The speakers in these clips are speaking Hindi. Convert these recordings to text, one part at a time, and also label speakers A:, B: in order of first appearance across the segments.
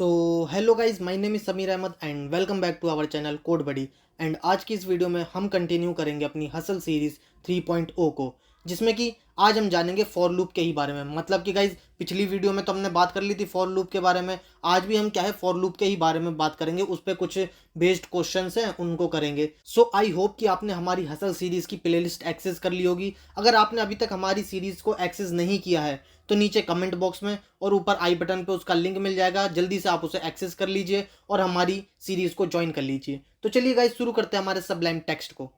A: So hello guys, my name is Sameer Ahmed and welcome back to our channel code buddy. And आज की इस वीडियो में हम कंटिन्यू करेंगे अपनी हसल सीरीज़ 3.0 को, जिसमें कि आज हम जानेंगे फॉर लूप के ही बारे में। मतलब कि गाइज पिछली वीडियो में तो हमने बात कर ली थी फॉर लूप के बारे में, आज भी हम क्या है फॉर लूप के ही बारे में बात करेंगे। उस पर कुछ बेस्ड क्वेश्चंस हैं, उनको करेंगे। सो आई होप कि आपने हमारी हसल सीरीज़ की प्लेलिस्ट एक्सेस कर ली होगी। अगर आपने अभी तक हमारी सीरीज़ को एक्सेस नहीं किया है तो नीचे कमेंट बॉक्स में और ऊपर आई बटन पे उसका लिंक मिल जाएगा, जल्दी से आप उसे एक्सेस कर लीजिए और हमारी सीरीज को ज्वाइन कर लीजिए। तो चलिए गाइस, शुरू करते हैं हमारे सबलाइम टेक्स्ट को।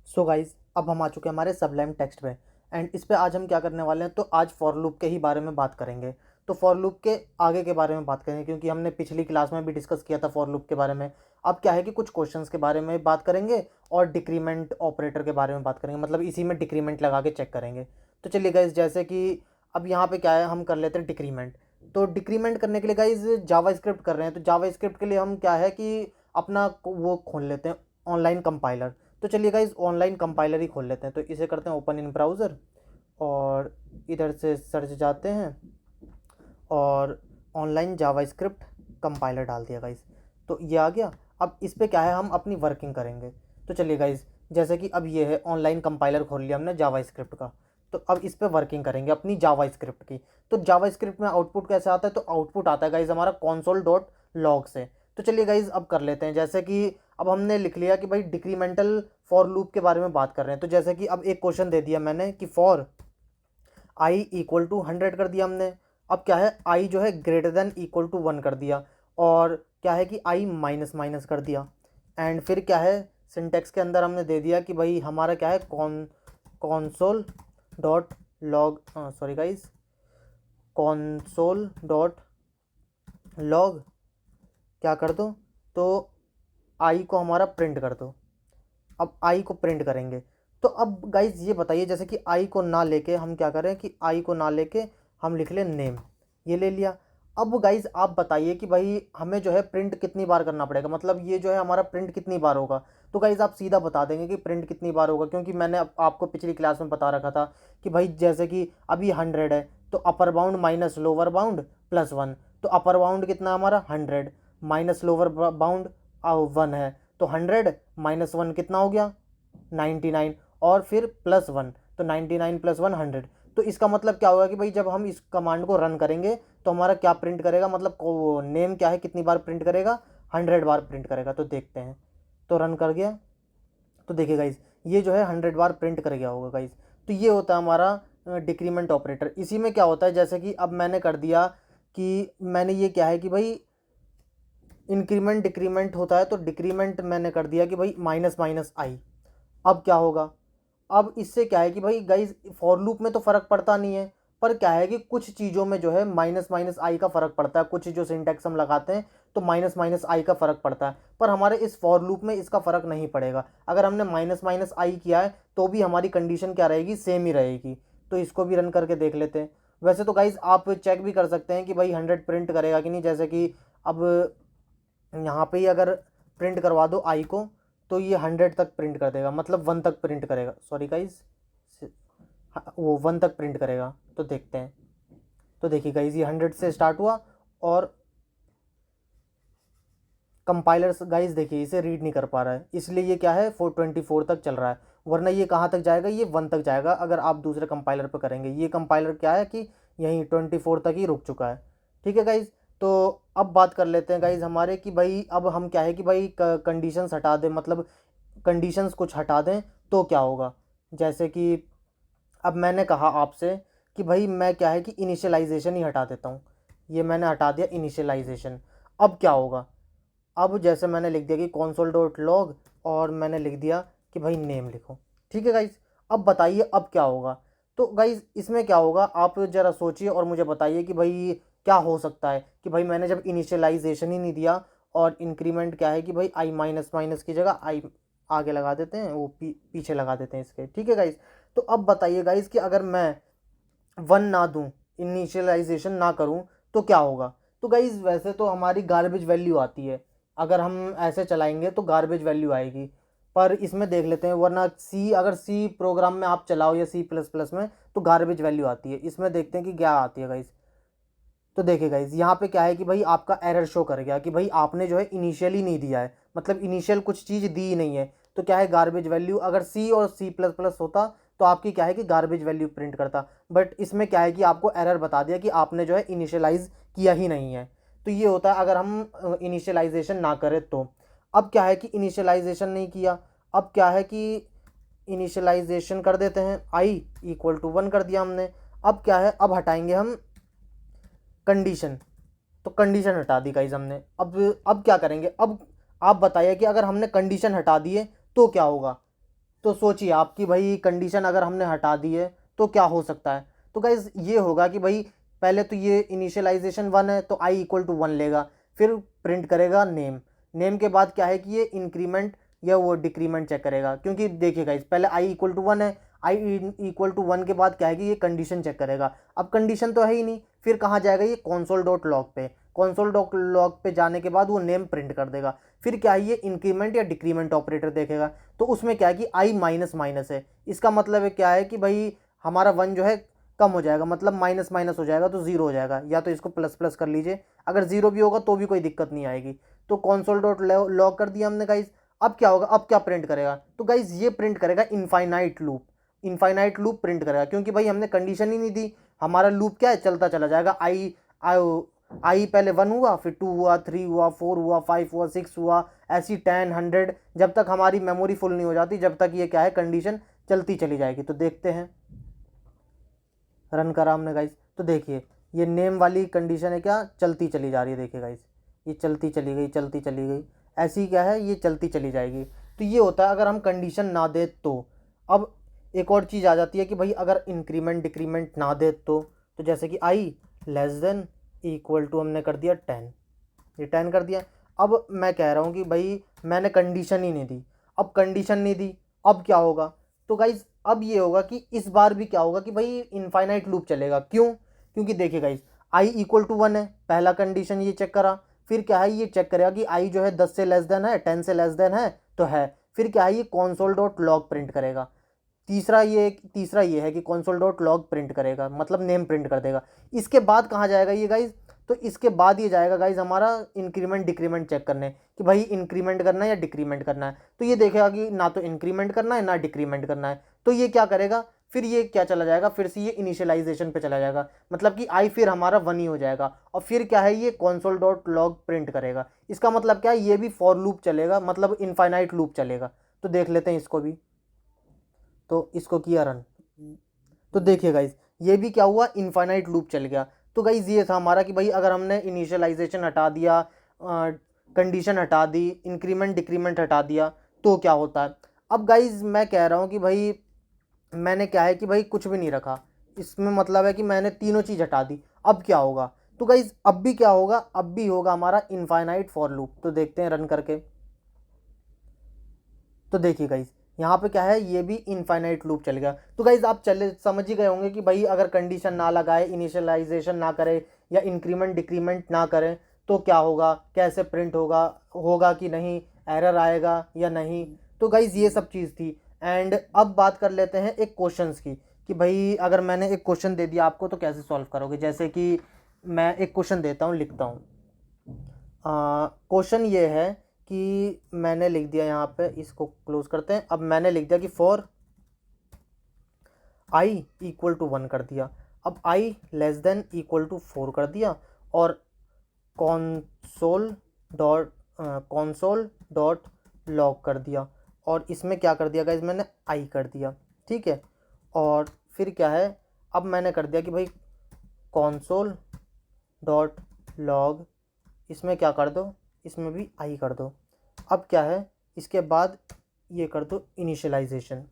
A: सो गाइस, अब हम आ चुके हैं हमारे सबलाइम टेक्स्ट पे एंड इस पे आज हम क्या करने वाले हैं, तो आज फॉर लूप के ही बारे में बात करेंगे। तो फॉर लूप के आगे के बारे में बात करेंगे, क्योंकि हमने पिछली क्लास में भी डिस्कस किया था फॉर लूप के बारे में। अब क्या है कि कुछ क्वेश्चंस के बारे में बात करेंगे और डिक्रीमेंट ऑपरेटर के बारे में बात करेंगे, मतलब इसी में डिक्रीमेंट लगा के चेक करेंगे। तो चलिए गाइज, जैसे कि अब यहाँ पे क्या है, हम कर लेते हैं डिक्रीमेंट। तो डिक्रीमेंट करने के लिए गाइज जावा स्क्रिप्ट कर रहे हैं, तो जावा स्क्रिप्ट के लिए हम क्या है कि अपना वो खोल लेते हैं ऑनलाइन कंपाइलर। तो चलिए गाइज, ऑनलाइन कंपाइलर ही खोल लेते हैं। तो इसे करते हैं ओपन इन ब्राउज़र और इधर से सर्च जाते हैं और ऑनलाइन जावास्क्रिप्ट कंपाइलर डाल दिया गाइज। तो ये आ गया। अब इस पे क्या है, हम अपनी वर्किंग करेंगे। तो चलिए गाइज, जैसे कि अब ये है ऑनलाइन कंपाइलर खोल लिया हमने जावास्क्रिप्ट का। तो अब इस पे वर्किंग करेंगे अपनी जावास्क्रिप्ट की। तो जावास्क्रिप्ट में आउटपुट कैसे आता है, तो आउटपुट आता है गाइज हमारा console.log से। तो चलिए गाइज, अब कर लेते हैं। जैसे कि अब हमने लिख लिया कि भाई डिक्रीमेंटल फॉर लूप के बारे में बात कर रहे हैं। तो जैसे कि अब एक क्वेश्चन दे दिया मैंने कि फॉर आई इक्वल टू 100 कर दिया हमने। अब क्या है, आई जो है ग्रेटर देन इक्वल टू 1 कर दिया, और क्या है कि आई माइनस माइनस कर दिया। एंड फिर क्या है, सिंटेक्स के अंदर हमने दे दिया कि भाई हमारा क्या है console dot log, sorry guys, console dot log क्या कर दो, तो आई को हमारा प्रिंट कर दो। अब आई को प्रिंट करेंगे। तो अब गाइज ये बताइए, जैसे कि आई को ना लेके हम क्या करें कि आई को ना लेके हम लिख लें नेम, ये ले लिया। अब गाइज आप बताइए कि भाई हमें जो है प्रिंट कितनी बार करना पड़ेगा, मतलब ये जो है हमारा प्रिंट कितनी बार होगा। तो गाइज आप सीधा बता देंगे कि प्रिंट कितनी बार होगा, क्योंकि मैंने आपको पिछली क्लास में बता रखा था कि भाई जैसे कि अभी 100 है, तो upper bound minus lower bound plus 1। तो अपर बाउंड कितना हमारा 100 माइनस लोअर बाउंड 1 है, तो 100 माइनस 1 कितना हो गया 99, और फिर प्लस 1, तो 99 प्लस 1 100। तो इसका मतलब क्या होगा कि भाई जब हम इस कमांड को रन करेंगे तो हमारा क्या प्रिंट करेगा, मतलब नेम क्या है कितनी बार प्रिंट करेगा, 100 बार प्रिंट करेगा। तो देखते हैं। तो रन कर गया, तो देखिए गाइज ये जो है 100 बार प्रिंट कर गया होगा गाइज। तो ये होता है हमारा डिक्रीमेंट ऑपरेटर। इसी में क्या होता है, जैसे कि अब मैंने कर दिया कि मैंने ये क्या है कि भाई इंक्रीमेंट डिक्रीमेंट होता है, तो डिक्रीमेंट मैंने कर दिया कि भाई माइनस माइनस आई। अब क्या होगा, अब इससे क्या है कि भाई गाइज फॉर लूप में तो फ़र्क पड़ता नहीं है, पर क्या है कि कुछ चीज़ों में जो है माइनस माइनस आई का फ़र्क पड़ता है। कुछ जो सिंटैक्स हम लगाते हैं तो माइनस माइनस आई का फ़र्क पड़ता है, पर हमारे इस फॉर लूप में इसका फ़र्क नहीं पड़ेगा। अगर हमने माइनस माइनस आई किया है तो भी हमारी कंडीशन क्या रहेगी, सेम ही रहेगी। तो इसको भी रन करके देख लेते हैं। वैसे तो गाइज आप चेक भी कर सकते हैं कि भाई 100 प्रिंट करेगा कि नहीं। जैसे कि अब यहाँ पे ही अगर प्रिंट करवा दो आई को, तो ये 100 तक प्रिंट कर देगा, मतलब 1 तक प्रिंट करेगा। सॉरी गाइज, वो 1 तक प्रिंट करेगा। तो देखते हैं। तो देखिए गाइज, ये 100 से स्टार्ट हुआ और कंपाइलर्स गाइज देखिए इसे रीड नहीं कर पा रहा है, इसलिए ये क्या है 424 तक चल रहा है। वरना ये कहाँ तक जाएगा, ये 1 तक जाएगा अगर आप दूसरे कंपाइलर पर करेंगे। ये कंपाइलर क्या है कि यहीं 24 तक ही रुक चुका है। ठीक है गाइज। तो अब बात कर लेते हैं गाइज हमारे कि भाई अब हम क्या है कि भाई कंडीशंस हटा दें, मतलब कंडीशंस कुछ हटा दें तो क्या होगा। जैसे कि अब मैंने कहा आपसे कि भाई मैं क्या है कि इनिशियलाइजेशन ही हटा देता हूँ। ये मैंने हटा दिया इनिशियलाइजेशन। अब क्या होगा, अब जैसे मैंने लिख दिया कि console.log और मैंने लिख दिया कि भाई नेम लिखो। ठीक है गाइज। अब बताइए अब क्या होगा। तो गाइज इसमें क्या होगा, आप ज़रा सोचिए और मुझे बताइए कि भाई क्या हो सकता है कि भाई मैंने जब इनिशियलाइजेशन ही नहीं दिया और इंक्रीमेंट क्या है कि भाई आई माइनस माइनस की जगह आई आगे लगा देते हैं, वो पीछे लगा देते हैं इसके। ठीक है गाइज। तो अब बताइए गाइज कि अगर मैं 1 ना दूं, इनिशियलाइजेशन ना करूं, तो क्या होगा। तो गाइज वैसे तो हमारी गार्बेज वैल्यू आती है, अगर हम ऐसे चलाएंगे तो गार्बेज वैल्यू आएगी। पर इसमें देख लेते हैं, वरना सी, अगर सी प्रोग्राम में आप चलाओ या C++ में तो गार्बेज वैल्यू आती है। इसमें देखते हैं कि क्या आती है गाइस। तो देखिए गाइस, यहाँ पे क्या है कि भाई आपका एरर शो कर गया कि भाई आपने जो है इनिशियली नहीं दिया है, मतलब इनिशियल कुछ चीज़ दी ही नहीं है। तो क्या है, गार्बेज वैल्यू, अगर सी और C++ होता तो आपकी क्या है कि गार्बेज वैल्यू प्रिंट करता, बट इसमें क्या है कि आपको एरर बता दिया कि आपने जो है इनिशियलाइज किया ही नहीं है। तो ये होता है अगर हम इनिशियलाइजेशन ना करें तो। अब क्या है कि इनिशियलाइजेशन नहीं किया, अब क्या है कि इनिशियलाइजेशन कर देते हैं, i = 1 कर दिया हमने। अब क्या है, अब हटाएंगे हम कंडीशन, तो कंडीशन हटा दी गाइज हमने। अब क्या करेंगे, अब आप बताइए कि अगर हमने कंडीशन हटा दिए तो क्या होगा। तो सोचिए आप कि भाई कंडीशन अगर हमने हटा दी है तो क्या हो सकता है। तो गाइज ये होगा कि भाई पहले तो ये इनिशियलाइजेशन 1 है तो i = 1 लेगा, फिर प्रिंट करेगा नेम। नेम के बाद क्या है कि ये इंक्रीमेंट या वो डिक्रीमेंट चेक करेगा, क्योंकि देखिए गाइज पहले i = 1 है, i = 1 के बाद क्या है कि ये कंडीशन चेक करेगा। अब कंडीशन तो है ही नहीं, फिर कहाँ जाएगा, ये console.log पे। console.log पे जाने के बाद वो नेम प्रिंट कर देगा। फिर क्या है, ये इंक्रीमेंट या डिक्रीमेंट ऑपरेटर देखेगा। तो उसमें क्या है कि i माइनस माइनस है, इसका मतलब है क्या है कि भाई हमारा 1 जो है कम हो जाएगा, मतलब माइनस माइनस हो जाएगा तो 0 हो जाएगा, या तो इसको प्लस प्लस कर लीजिए, अगर 0 भी होगा तो भी कोई दिक्कत नहीं आएगी। तो console.log कर दिया हमने गाइज। अब क्या होगा, अब क्या प्रिंट करेगा, तो गाइज ये प्रिंट करेगा infinite loop. Infinite loop print करेगा, क्योंकि भाई हमने कंडीशन ही नहीं दी, हमारा लूप क्या है, चलता चला जाएगा। आई पहले 1 हुआ, फिर 2 हुआ, 3 हुआ, 4 हुआ, 5 हुआ, 6 हुआ, ऐसी 10, 100, जब तक हमारी मेमोरी फुल नहीं हो जाती, जब तक ये क्या है कंडीशन चलती चली जाएगी। तो देखते हैं, रन करा हमने गाइस, तो देखिए ये नेम वाली कंडीशन है क्या, चलती चली जा रही है। देखिए गाइस, ये चलती चली गई, चलती चली गई, ऐसी क्या है, ये चलती चली जाएगी। तो ये होता है अगर हम कंडीशन ना दे तो। अब एक और चीज़ आ जाती है कि भाई अगर इंक्रीमेंट डिक्रीमेंट ना दे तो जैसे कि i <= हमने कर दिया 10, ये 10 कर दिया। अब मैं कह रहा हूँ कि भाई मैंने कंडीशन ही नहीं दी, अब कंडीशन नहीं दी, अब क्या होगा, तो गाइज अब ये होगा कि इस बार भी क्या होगा कि भाई इनफाइनाइट लूप चलेगा। क्यों, क्योंकि देखिए गाइज i = 1 है, पहला कंडीशन ये चेक करा, फिर क्या है ये चेक करेगा कि i जो है 10 से लेस देन है, 10 से लेस देन है तो है, फिर क्या है ये console.log प्रिंट करेगा। तीसरा ये है कि console.log प्रिंट करेगा, मतलब नेम प्रिंट कर देगा। इसके बाद कहाँ जाएगा ये गाइज, तो इसके बाद ये जाएगा गाइज हमारा इंक्रीमेंट डिक्रीमेंट चेक करने, कि भाई इंक्रीमेंट करना है या डिक्रीमेंट करना है। तो ये देखेगा कि ना तो इंक्रीमेंट करना है ना डिक्रीमेंट करना है, तो ये क्या करेगा, फिर ये क्या चला जाएगा, फिर से ये इनिशियलाइजेशन पे चला जाएगा, मतलब कि आई फिर हमारा 1 ही हो जाएगा। और फिर क्या है, ये console.log प्रिंट करेगा। इसका मतलब क्या है, ये भी फॉर लूप चलेगा, मतलब इनफाइनाइट लूप चलेगा। तो देख लेते हैं इसको भी, तो इसको किया रन, तो देखिए गाइज ये भी क्या हुआ, इनफाइनाइट लूप चल गया। तो गाइज ये था हमारा कि भाई अगर हमने इनिशियलाइजेशन हटा दिया, कंडीशन हटा दी, इंक्रीमेंट डिक्रीमेंट हटा दिया तो क्या होता है। अब गाइज मैं कह रहा हूँ कि भाई मैंने क्या है कि भाई कुछ भी नहीं रखा, इसमें मतलब है कि मैंने तीनों चीज़ हटा दी, अब क्या होगा। तो गाइज अब भी क्या होगा, अब भी होगा हमारा इनफाइनाइट फॉर लूप। तो देखते हैं रन करके, तो देखिए गाइज यहाँ पे क्या है, ये भी इनफाइनाइट लूप चल गया। तो गाइज आप चले समझ ही गए होंगे कि भाई अगर कंडीशन ना लगाए, इनिशियलाइजेशन ना करे या इंक्रीमेंट डिक्रीमेंट ना करें तो क्या होगा, कैसे प्रिंट होगा, होगा कि नहीं, एरर आएगा या नहीं। तो गाइज ये सब चीज़ थी। एंड अब बात कर लेते हैं एक क्वेश्चंस की, कि भाई अगर मैंने एक क्वेश्चन दे दिया आपको तो कैसे सॉल्व करोगे। जैसे कि मैं एक क्वेश्चन देता हूँ, लिखता हूँ। क्वेश्चन ये है कि मैंने लिख दिया, यहाँ पे इसको क्लोज करते हैं। अब मैंने लिख दिया कि फॉर i = 1 कर दिया, अब i <= 4 कर दिया, और console.log कर दिया, और इसमें क्या कर दिया गाइज, मैंने i कर दिया, ठीक है। और फिर क्या है, अब मैंने कर दिया कि भाई console.log, इसमें क्या कर दो, इसमें भी i कर दो। अब क्या है, इसके बाद ये कर दो इनिशियलाइजेशन।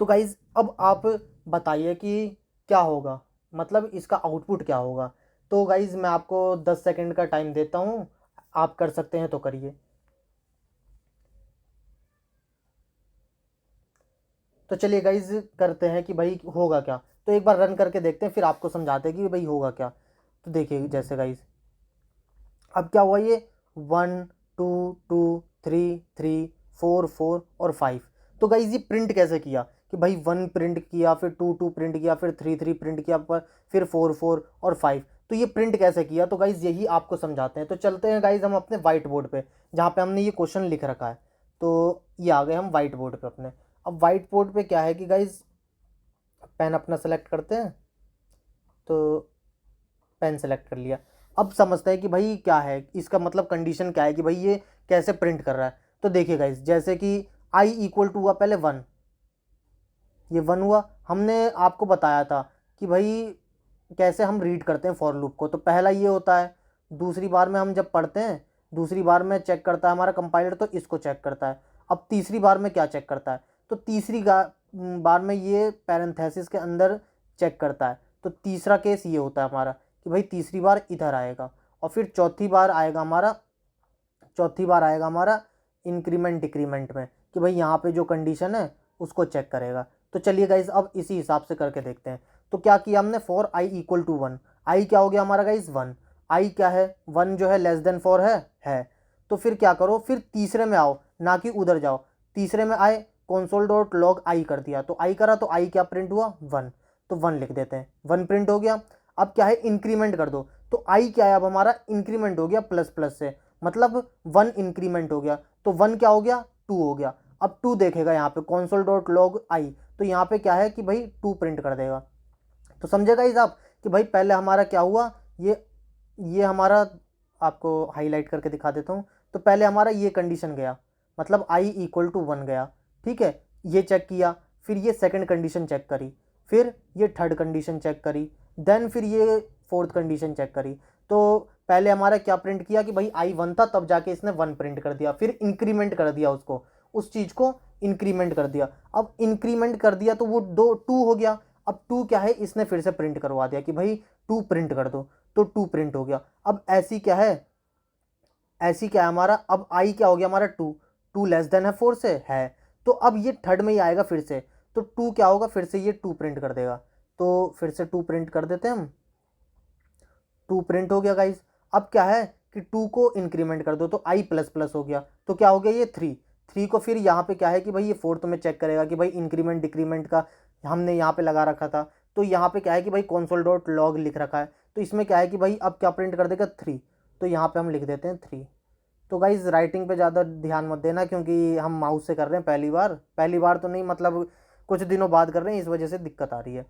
A: तो गाइज़ अब आप बताइए कि क्या होगा, मतलब इसका आउटपुट क्या होगा। तो गाइज़ मैं आपको 10 सेकंड का टाइम देता हूँ, आप कर सकते हैं तो करिए। तो चलिए गाइज़ करते हैं कि भाई होगा क्या। तो एक बार रन करके देखते हैं, फिर आपको समझाते हैं कि भाई होगा क्या। तो देखिए जैसे गाइज़ अब क्या हुआ, ये 1 2 2 3 3 4 4 और 5। तो गाइज ये प्रिंट कैसे किया कि भाई 1 प्रिंट किया, फिर 2 2 प्रिंट किया, फिर 3 3 प्रिंट किया, फिर 4 4 और 5। तो ये प्रिंट कैसे किया, तो गाइज यही आपको समझाते हैं। तो चलते हैं गाइज हम अपने वाइट बोर्ड पे जहाँ पे हमने ये क्वेश्चन लिख रखा है। तो ये आ गए हम वाइट बोर्ड पे अपने। अब वाइट बोर्ड पे क्या है कि गाइज पेन अपना सेलेक्ट करते हैं, तो पेन सेलेक्ट कर लिया। अब समझते हैं कि भाई क्या है इसका मतलब, कंडीशन क्या है कि भाई ये कैसे प्रिंट कर रहा है। तो देखिए गाइज, जैसे कि आई इक्वल टू हुआ पहले 1, ये 1 हुआ। हमने आपको बताया था कि भाई कैसे हम रीड करते हैं फॉर लूप को। तो पहला ये होता है, दूसरी बार में हम जब पढ़ते हैं, दूसरी बार में चेक करता है हमारा कंपाइलर, तो इसको चेक करता है। अब तीसरी बार में क्या चेक करता है, तो तीसरी बार में ये पैरेंथेसिस के अंदर चेक करता है। तो तीसरा केस ये होता है हमारा कि भाई तीसरी बार इधर आएगा। और फिर चौथी बार आएगा हमारा इंक्रीमेंट डिक्रीमेंट में कि भाई यहाँ पे जो कंडीशन है उसको चेक करेगा। तो चलिए गाइज अब इसी हिसाब से करके देखते हैं। तो क्या किया हमने, फॉर आई इक्वल टू 1, आई क्या हो गया हमारा गाइज 1, आई क्या है 1 जो है लेस देन 4 है। तो फिर क्या करो, फिर तीसरे में आओ, ना कि उधर जाओ। तीसरे में आए, console डॉट लॉग आई कर दिया, तो आई करा, तो आई क्या प्रिंट हुआ 1, तो 1 लिख देते हैं, 1 प्रिंट हो गया। अब क्या है, इंक्रीमेंट कर दो, तो आई क्या है अब हमारा इंक्रीमेंट हो गया प्लस प्लस से, मतलब 1 इंक्रीमेंट हो गया, तो 1 क्या हो गया 2 हो गया। अब 2 देखेगा यहाँ पे console डॉट लॉग आई, तो यहाँ पे क्या है कि भाई 2 प्रिंट कर देगा। तो समझेगा इस आप कि भाई पहले हमारा क्या हुआ, ये हमारा आपको हाईलाइट करके दिखा देता हूँ। तो पहले हमारा ये कंडीशन गया, मतलब आई इक्वल टू 1 गया, ठीक है, ये चेक किया। फिर ये सेकंड कंडीशन चेक करी, फिर ये थर्ड कंडीशन चेक करी, देन फिर ये फोर्थ कंडीशन चेक करी। तो पहले हमारा क्या प्रिंट किया कि भाई आई 1 था, तब जाके इसने 1 प्रिंट कर दिया, फिर इंक्रीमेंट कर दिया उसको, उस चीज़ को इंक्रीमेंट कर दिया। अब इंक्रीमेंट कर दिया तो वो 2 हो गया। अब 2 क्या है, इसने फिर से प्रिंट करवा दिया कि भाई 2 प्रिंट कर दो, तो 2 प्रिंट हो गया। अब ऐसी क्या है हमारा, अब आई क्या हो गया हमारा 2, 2 लेस देन है 4 से है। तो अब ये थर्ड में ही आएगा फिर से, तो 2 क्या होगा, फिर से ये 2 प्रिंट कर देगा। तो फिर से 2 प्रिंट कर देते हैं हम, 2 प्रिंट हो गया गाइज। अब क्या है कि 2 को इंक्रीमेंट कर दो, तो आई प्लस प्लस हो गया, तो क्या हो गया ये 3 को फिर यहाँ पे क्या है कि भाई ये फोर्थ में चेक करेगा कि भाई इंक्रीमेंट डिक्रीमेंट का हमने यहाँ पे लगा रखा था। तो यहाँ पे क्या है कि भाई console डॉट लॉग लिख रखा है, तो इसमें क्या है कि भाई अब क्या प्रिंट कर देगा 3, तो यहाँ पे हम लिख देते हैं 3। तो गाइज राइटिंग पे ज़्यादा ध्यान मत देना, क्योंकि हम माउस से कर रहे हैं पहली बार तो नहीं, मतलब कुछ दिनों बाद कर रहे हैं, इस वजह से दिक्कत आ रही है।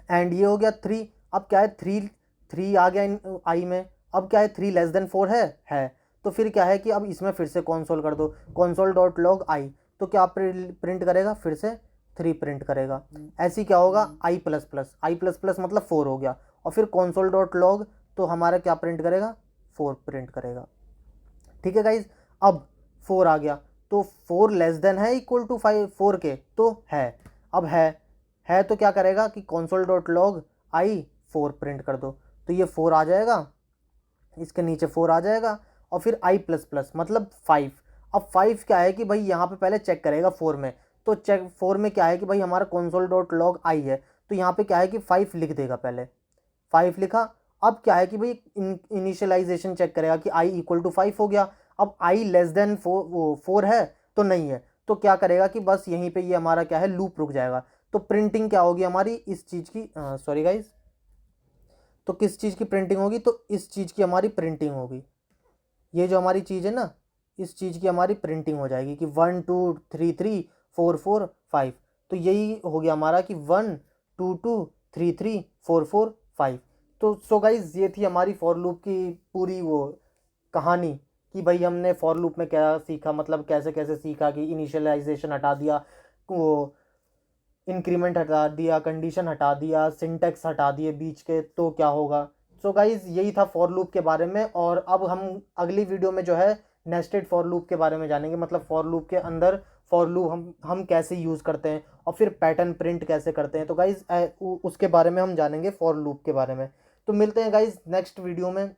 A: एंड ये हो गया 3। अब क्या है 3 आ गया इन आई में। अब क्या है 3 लेस देन 4 है। तो फिर क्या है कि अब इसमें फिर से console कर दो, console डॉट लॉग आई, तो क्या प्रिंट करेगा, फिर से 3 प्रिंट करेगा। ऐसी क्या होगा आई प्लस प्लस मतलब 4 हो गया, और फिर console डॉट लॉग, तो हमारा क्या प्रिंट करेगा 4 प्रिंट करेगा। ठीक है गाइज, अब 4 आ गया, तो 4 लेस देन है इक्वल टू 4 के, तो है। अब है तो क्या करेगा कि console dot log I 4 print कर दो, तो ये 4 आ जाएगा, इसके नीचे 4 आ जाएगा, और फिर आई प्लस प्लस मतलब 5। अब 5 क्या है कि भाई यहाँ पे पहले चेक करेगा 4 में, तो चेक 4 में क्या है कि भाई हमारा console डॉट लॉग आई है, तो यहाँ पे क्या है कि 5 लिख देगा, पहले 5 लिखा। अब क्या है कि भाई इनिशियलाइजेशन चेक करेगा कि आई इक्वल टू 5 हो गया। अब आई लेस देन 4 है, तो नहीं है, तो क्या करेगा कि बस यहीं पे ये हमारा क्या है लूप रुक जाएगा। तो प्रिंटिंग क्या होगी हमारी इस चीज़ की, सॉरी गाइज, तो किस चीज़ की प्रिंटिंग होगी, तो इस चीज़ की हमारी प्रिंटिंग होगी। ये जो हमारी चीज़ है ना, इस चीज़ की हमारी प्रिंटिंग हो जाएगी कि 1 2 3 3 4 4 5। तो यही हो गया हमारा कि 1 2 2 3 3 4 4 5। तो सो गाइज ये थी हमारी फॉर लूप की पूरी वो कहानी कि भाई हमने फॉर लूप में क्या सीखा, मतलब कैसे कैसे सीखा कि इनिशियलाइजेशन हटा दिया, वो इंक्रीमेंट हटा दिया, कंडीशन हटा दिया, सिंटेक्स हटा दिए बीच के, तो क्या होगा। सो गाइज यही था फॉर लूप के बारे में। और अब हम अगली वीडियो में जो है नेस्टेड फॉर लूप के बारे में जानेंगे, मतलब फॉर लूप के अंदर फॉर लूप हम कैसे यूज़ करते हैं, और फिर पैटर्न प्रिंट कैसे करते हैं। तो गाइज उसके बारे में हम जानेंगे फॉर लूप के बारे में। तो मिलते हैं गाइज नेक्स्ट वीडियो में,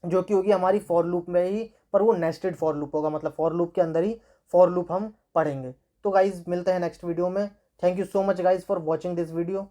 A: जो कि होगी हमारी फॉर लूप में ही, पर वो नेस्टेड फॉर लूप होगा, मतलब फॉर लूप के अंदर ही फॉर लूप हम पढ़ेंगे। तो गाइज मिलते हैं नेक्स्ट वीडियो में। Thank you so much guys for watching this video.